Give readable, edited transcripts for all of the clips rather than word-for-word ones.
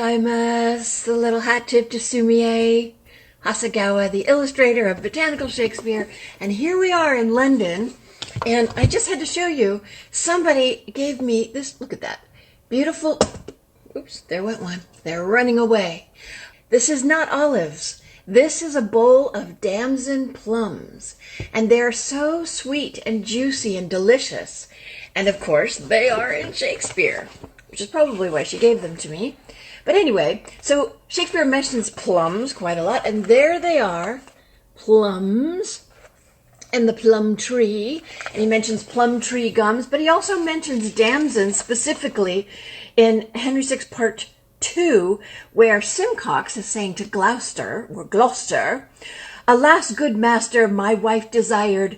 gozaimasu, the little hat tip to Sumie Hasegawa, the illustrator of Botanical Shakespeare. And here we are in London. And I just had to show you, somebody gave me this, look at that, beautiful, oops, there went one. They're running away. This is not olives. This is a bowl of damson plums. And they're so sweet and juicy and delicious. And of course, they are in Shakespeare, which is probably why she gave them to me. But anyway, so Shakespeare mentions plums quite a lot, and there they are, plums, and the plum tree, and he mentions plum tree gums, but he also mentions damsons specifically in Henry VI Part 2, where Simcox is saying to Gloucester, or Gloucester, "Alas, good master, my wife desired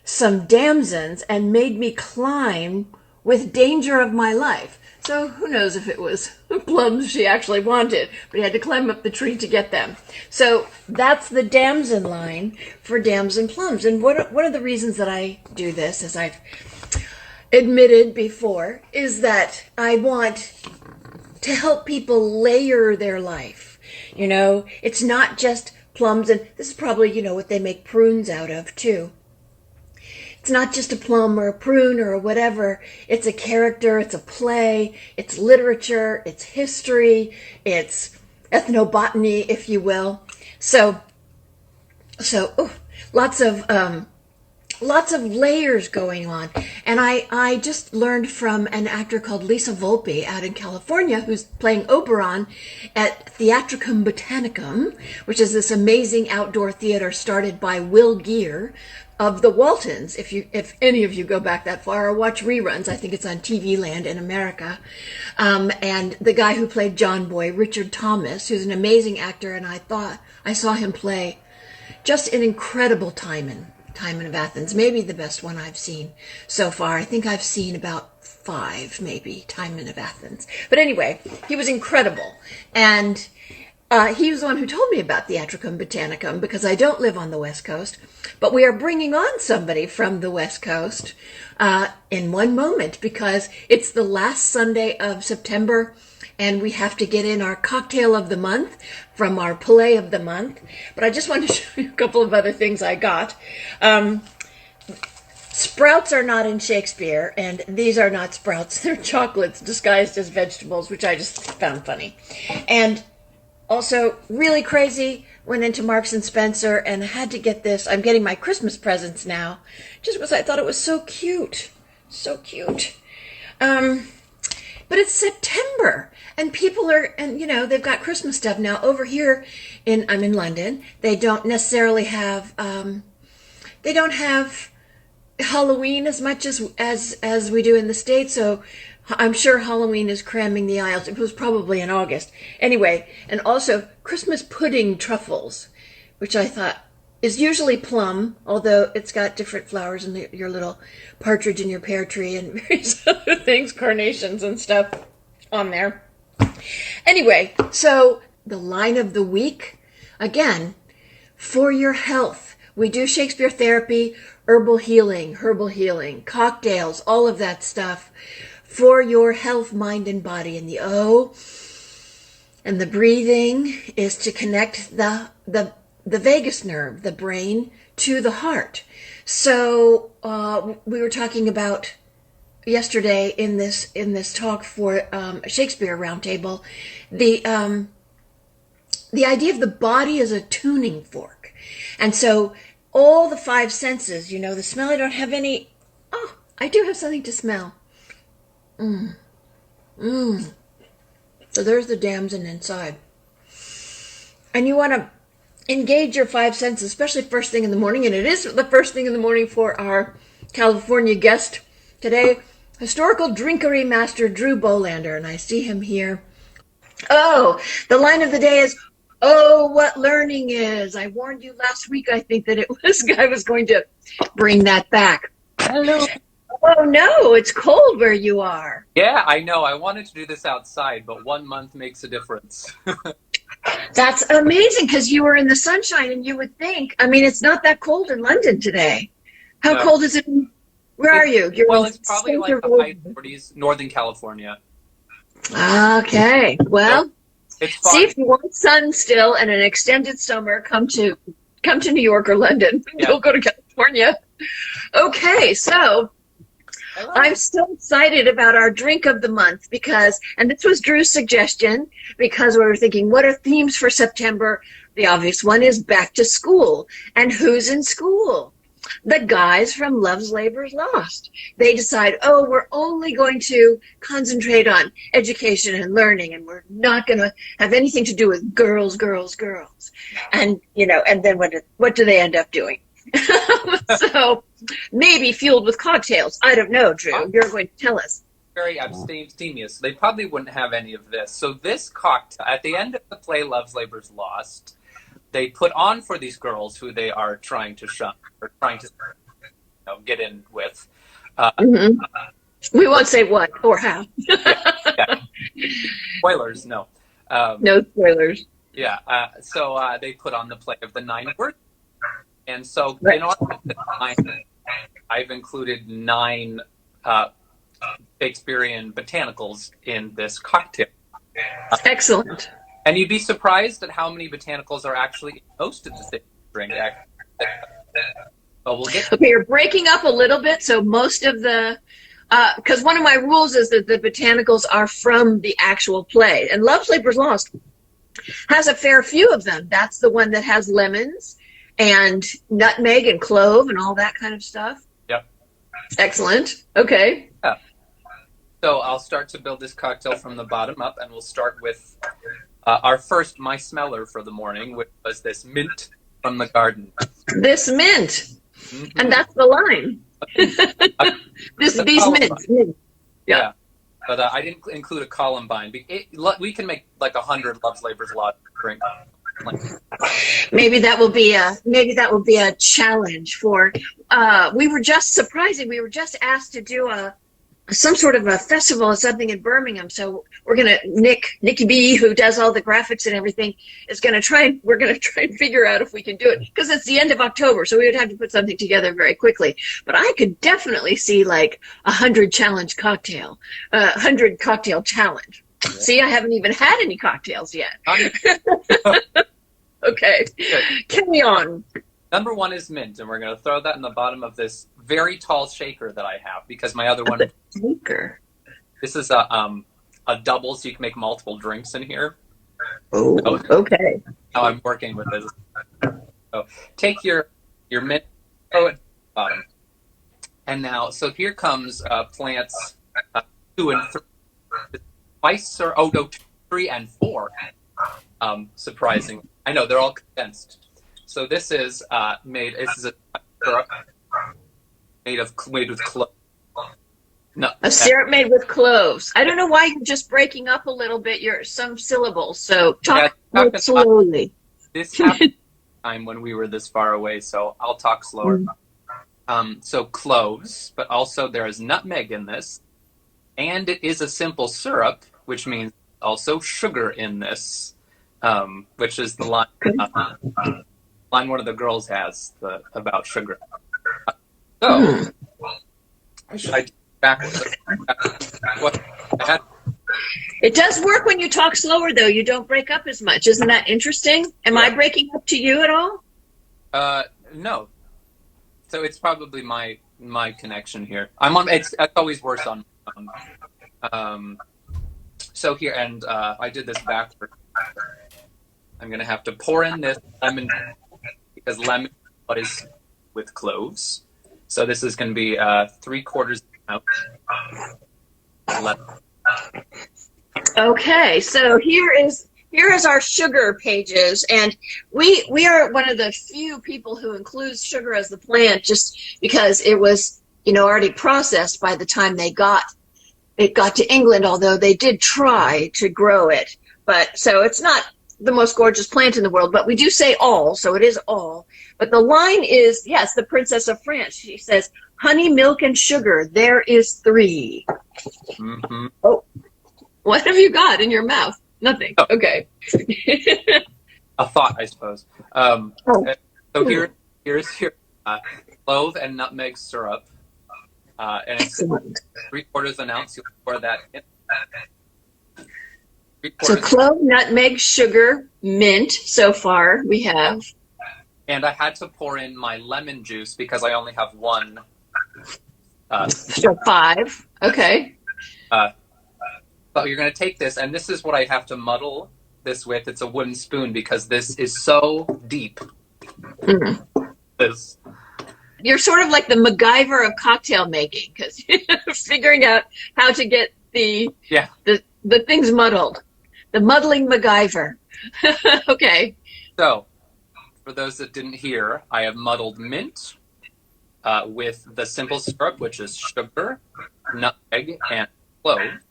some damsons and made me climb with danger of my life." So who knows if it was plums she actually wanted, but he had to climb up the tree to get them. So that's the damson line for damson plums. And one of the reasons that I do this, as I've admitted before, is that I want to help people layer their life. You know, it's not just plums, and this is probably, you know, what they make prunes out of too. It's not just a plum or a prune or whatever. It's a character, it's a play, it's literature, it's history, it's ethnobotany, if you will. So lots of layers going on. And I just learned from an actor called Lisa Volpe out in California, who's playing Oberon at Theatricum Botanicum, which is this amazing outdoor theater started by Will Geer of the Waltons. If any of you go back that far or watch reruns, I think it's on TV Land in America. And the guy who played John Boy, Richard Thomas, who's an amazing actor, and I saw him play just an incredible Timon of Athens, maybe the best one I've seen so far. I think I've seen about 5, maybe, Timon of Athens. But anyway, he was incredible. And he was the one who told me about Theatricum Botanicum, because I don't live on the West Coast. But we are bringing on somebody from the West Coast in one moment, because it's the last Sunday of September, and we have to get in our cocktail of the month from our play of the month. But I just wanted to show you a couple of other things I got. Sprouts are not in Shakespeare, and these are not sprouts. They're chocolates disguised as vegetables, which I just found funny. And also, really crazy, went into Marks and Spencer and had to get this. I'm getting my Christmas presents now, just because I thought it was so cute. So cute. But it's September, and people are, and you know, they've got Christmas stuff now. Over here, I'm in London, they don't necessarily have, they don't have Halloween as much as we do in the States, so I'm sure Halloween is cramming the aisles. It was probably in August. Anyway, and also Christmas pudding truffles, which I thought is usually plum, although it's got different flowers and your little partridge in your pear tree and various other things, carnations and stuff on there. Anyway, so the line of the week, again, for your health. We do Shakespeare Therapy, herbal healing, cocktails, all of that stuff for your health, mind, and body. And the O and the breathing is to connect the vagus nerve, the brain, to the heart. So we were talking about yesterday in this talk for Shakespeare Roundtable, the idea of the body as a tuning fork. And so all the 5 senses, you know, the smell, I don't have any. Oh, I do have something to smell. So there's the damson inside. And you want to engage your 5 senses, especially first thing in the morning. And it is the first thing in the morning for our California guest today, historical drinkery master Drew Bolander. And I see him here. Oh, the line of the day is, "Oh, what learning is." I warned you last week, I think, that I was going to bring that back. Hello. Oh, no, it's cold where you are. Yeah, I know. I wanted to do this outside, but 1 month makes a difference. That's amazing, because you were in the sunshine, and you would think, I mean, it's not that cold in London today. How cold is it? Where are you? Well, it's probably like the high 40s, Northern California. Okay. Well, It's See, fun. if you want sun still and an extended summer, come to New York or London. Yeah. Don't go to California. Okay, so I'm so excited about our drink of the month because, and this was Drew's suggestion, because we were thinking, what are themes for September? The obvious one is back to school. And who's in school? The guys from Love's Labor's Lost. They decide, oh, we're only going to concentrate on education and learning, and we're not going to have anything to do with girls, girls, girls. And, and then what do they end up doing? So maybe fueled with cocktails. I don't know, Drew. You're going to tell us. Very abstemious. They probably wouldn't have any of this. So this cocktail, at the end of the play Love's Labor's Lost, they put on for these girls who they are trying to shun or trying to get in with. We won't say what or how. Yeah. Spoilers, no. No spoilers. Yeah. So they put on the play of the Nine Worthies. And so in order to I've included 9 Shakespearean botanicals in this cocktail. Excellent. And you'd be surprised at how many botanicals are actually in most of the things drink. So we'll get. Okay, you're breaking up a little bit. So most of the, because one of my rules is that the botanicals are from the actual play, and Love's Labor's Lost has a fair few of them. That's the one that has lemons and nutmeg and clove and all that kind of stuff. Yep. Excellent. Okay. Yeah. So I'll start to build this cocktail from the bottom up, and we'll start with our first, my smeller for the morning, which was this mint from the garden. This mint. Mm-hmm. And that's the line. These mints. Yeah. But I didn't include a columbine. We can make like 100 Love's Labor's Lost drink. Maybe that will be a challenge for. We were just asked to do some sort of a festival or something in Birmingham. So we're gonna Nikki B, who does all the graphics and everything, we're gonna try and figure out if we can do it, because it's the end of October, so we would have to put something together very quickly. But I could definitely see like 100 cocktail challenge. Yeah. See, I haven't even had any cocktails yet. Okay, carry on. Number 1 is mint, and we're going to throw that in the bottom of this very tall shaker that I have, because my other one. Shaker. This is a double, so you can make multiple drinks in here. Oh, okay. How I'm working with this. So take your mint, throw it at the bottom, and now so here comes plants 2 and 3. Twice or 2, 3, and 4. Surprising. I know they're all condensed. So this is made. This is a syrup made with cloves. No, a syrup made with cloves. I don't know why you're just breaking up a little bit. You're some syllables. So talk more slowly. This happened time when we were this far away, so I'll talk slower. So cloves, but also there is nutmeg in this, and it is a simple syrup, which means also sugar in this, which is the line. Line one of the girls has about sugar. So, should I backwards? What I had? It does work when you talk slower, though. You don't break up as much. Isn't that interesting? Am I breaking up to you at all? No. So it's probably my connection here. I'm on. It's always worse on my phone. So here, and I did this backwards. I'm gonna have to pour in this lemon, because lemon is with cloves. So this is gonna be 3/4 ounce lemon. Okay, so here is our sugar pages, and we are one of the few people who includes sugar as the plant, just because it was already processed by the time it got to England, although they did try to grow it. But so it's not the most gorgeous plant in the world, but we do say all, so it is all. But the line is, yes, the Princess of France. She says, honey, milk, and sugar, there is 3. Mm-hmm. Oh, what have you got in your mouth? Nothing. Oh. Okay. A thought, I suppose. So here's your clove and nutmeg syrup. And it's 3/4 ounce. You'll pour that in. So Three-quarters. clove, nutmeg, sugar, mint. So far we have. And I had to pour in my lemon juice because I only have one. So 5. Okay. But you're going to take this, and this is what I have to muddle this with. It's a wooden spoon because this is so deep. Mm. This. You're sort of like the MacGyver of cocktail making because you're figuring out how to get the things muddled. The muddling MacGyver. Okay. So, for those that didn't hear, I have muddled mint with the simple syrup, which is sugar, nutmeg, and clove.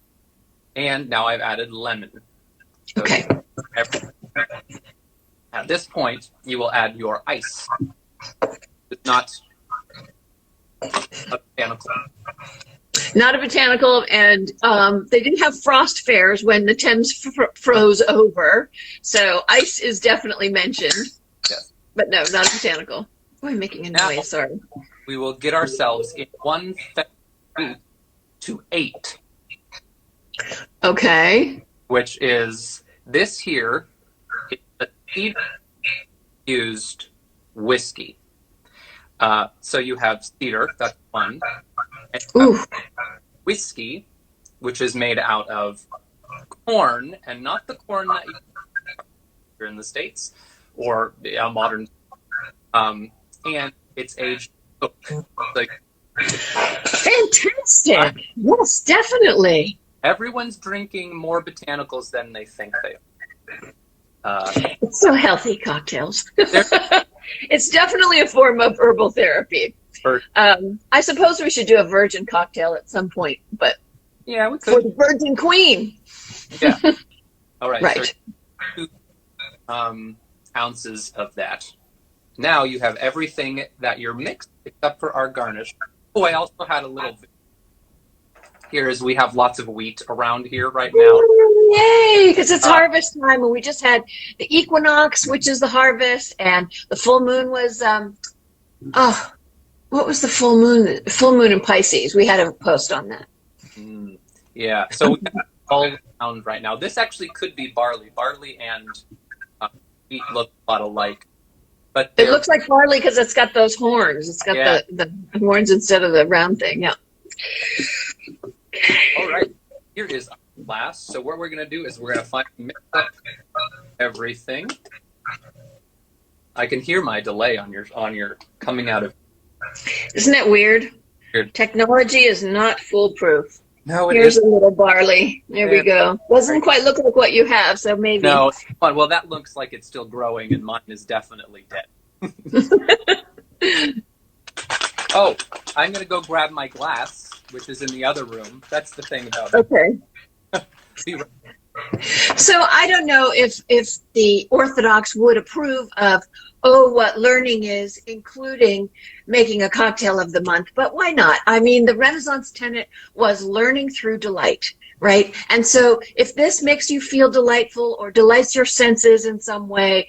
And now I've added lemon. So Okay. At this point, you will add your ice. It's not a botanical. Not a botanical, and they didn't have frost fairs when the Thames froze over. So ice is definitely mentioned. Yes. But no, not a botanical. Oh, I'm making a noise, sorry. We will get ourselves in 1 to 8. Okay. Which is this here is a used whiskey. So you have cedar, that's 1. And you have whiskey, which is made out of corn, and not the corn that you here in the States or modern. And it's aged. Like, fantastic. Yes, definitely. Everyone's drinking more botanicals than they think they are. It's so healthy, cocktails. It's definitely a form of herbal therapy. I suppose we should do a virgin cocktail at some point, but yeah, we could. For the Virgin Queen. Yeah. All right. Right. So 2 ounces of that. Now you have everything that you're mixed except for our garnish. Oh, I also had a little. Here is we have lots of wheat around here right now. Yay, because it's harvest time, and we just had the equinox, which is the harvest, and the full moon was, what was the full moon? Full moon in Pisces. We had a post on that. Yeah, so we have all around right now. This actually could be barley. Barley and wheat look a lot alike. But it looks like barley because it's got those horns. It's got the horns instead of the round thing, yeah. All right, here is our glass. So what we're going to do is we're going to mix up everything. I can hear my delay on your coming out of. Isn't that weird? Technology is not foolproof. No, here's a little barley. There we go. Doesn't quite look like what you have, so maybe. No, well, that looks like it's still growing, and mine is definitely dead. Oh, I'm going to go grab my glass, which is in the other room. That's the thing about it. Okay. So I don't know if the Orthodox would approve of, what learning is, including making a cocktail of the month, but why not? I mean, the Renaissance tenet was learning through delight, right? And so if this makes you feel delightful or delights your senses in some way,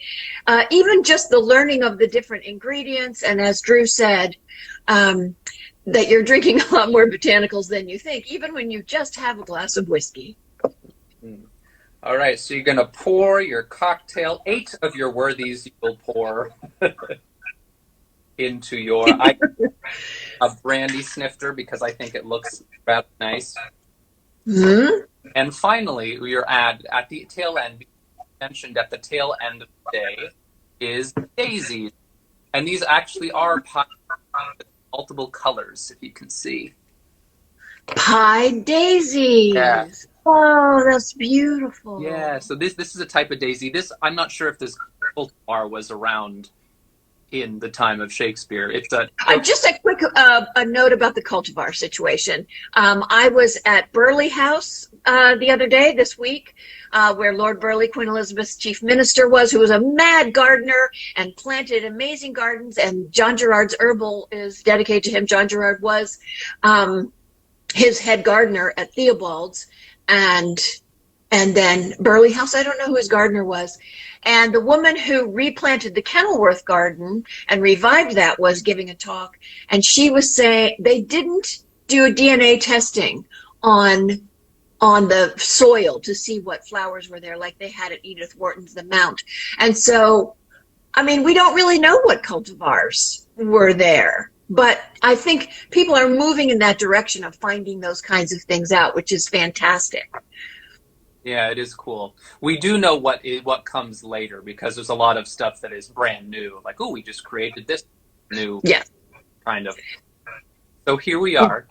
even just the learning of the different ingredients, and as Drew said, that you're drinking a lot more botanicals than you think, even when you just have a glass of whiskey. All right, so you're going to pour your cocktail. 8 of your worthies you will pour into your a brandy snifter because I think it looks rather nice. Mm-hmm. And finally, your at the tail end, mentioned at the tail end of the day, is daisies. And these actually are pie with multiple colors, if you can see. Pie daisies. Yeah. Oh, that's beautiful. Yeah, so this is a type of daisy. I'm not sure if this cultivar was around in the time of Shakespeare. It's just a quick a note about the cultivar situation. I was at Burleigh House the other day, this week, where Lord Burleigh, Queen Elizabeth's chief minister, who was a mad gardener and planted amazing gardens, and John Gerard's Herbal is dedicated to him. John Gerard was his head gardener at Theobald's. And then Burleigh House, I don't know who his gardener was. And the woman who replanted the Kenilworth garden and revived that was giving a talk. And she was saying they didn't do DNA testing on on the soil to see what flowers were there, like they had at Edith Wharton's The Mount. And so, I mean, we don't really know what cultivars were there, but I think people are moving in that direction of finding those kinds of things out, which is fantastic. Yeah, it is cool. We do know what comes later because there's a lot of stuff that is brand new. Like, oh, we just created this new Yeah. kind of. So here we are.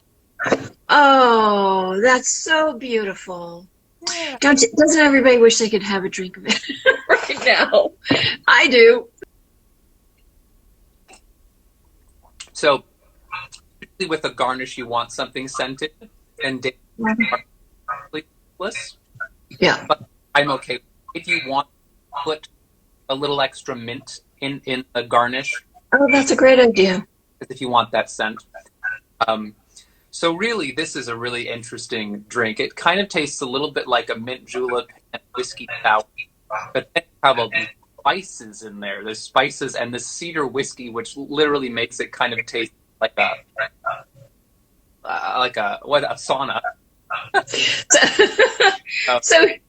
Oh, that's so beautiful. Doesn't everybody wish they could have a drink of it right now? I do. So usually with a garnish, you want something scented and dangerous. Yeah. But I'm okay if you want to put a little extra mint in the garnish. Oh, that's a great idea. If you want that scent. So really, this is a really interesting drink. It kind of tastes a little bit like a mint julep and whiskey sour, but then you have a spices in there. There's spices and the cedar whiskey, which literally makes it kind of taste like a sauna.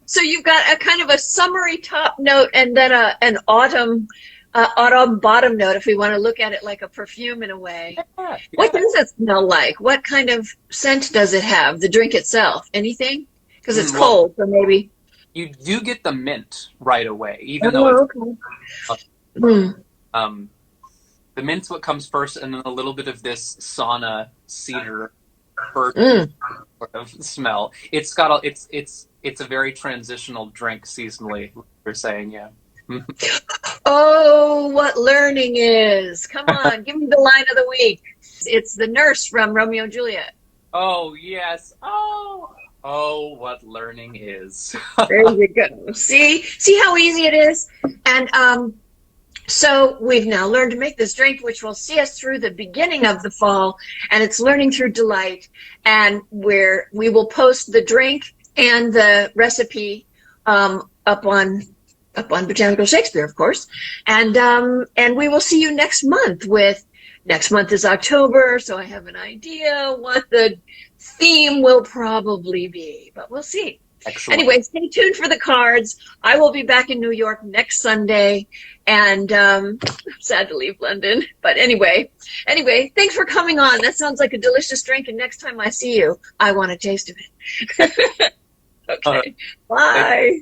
So you've got a kind of a summery top note and then an autumn bottom note, if we want to look at it like a perfume in a way. Yeah. What does it smell like? What kind of scent does it have? The drink itself? Anything? Because it's cold, so maybe. You do get the mint right away, even though it's the mint's what comes first, and then a little bit of this sauna cedar sort of smell. It's got it's a very transitional drink seasonally. You're saying, yeah. Oh, what learning is. Come on, give me the line of the week. It's the nurse from Romeo and Juliet. Oh, yes. Oh, what learning is. There you go. See how easy it is? And so we've now learned to make this drink, which will see us through the beginning of the fall, and it's Learning Through Delight, and where we will post the drink and the recipe up on Botanical Shakespeare, of course, and we will see you next month. Next month is October, so I have an idea what the theme will probably be, but we'll see. Excellent. Anyway, stay tuned for the cards. I will be back in New York next Sunday, and I'm sad to leave London, but anyway, thanks for coming on. That sounds like a delicious drink, and next time I see you, I want a taste of it. Okay, bye.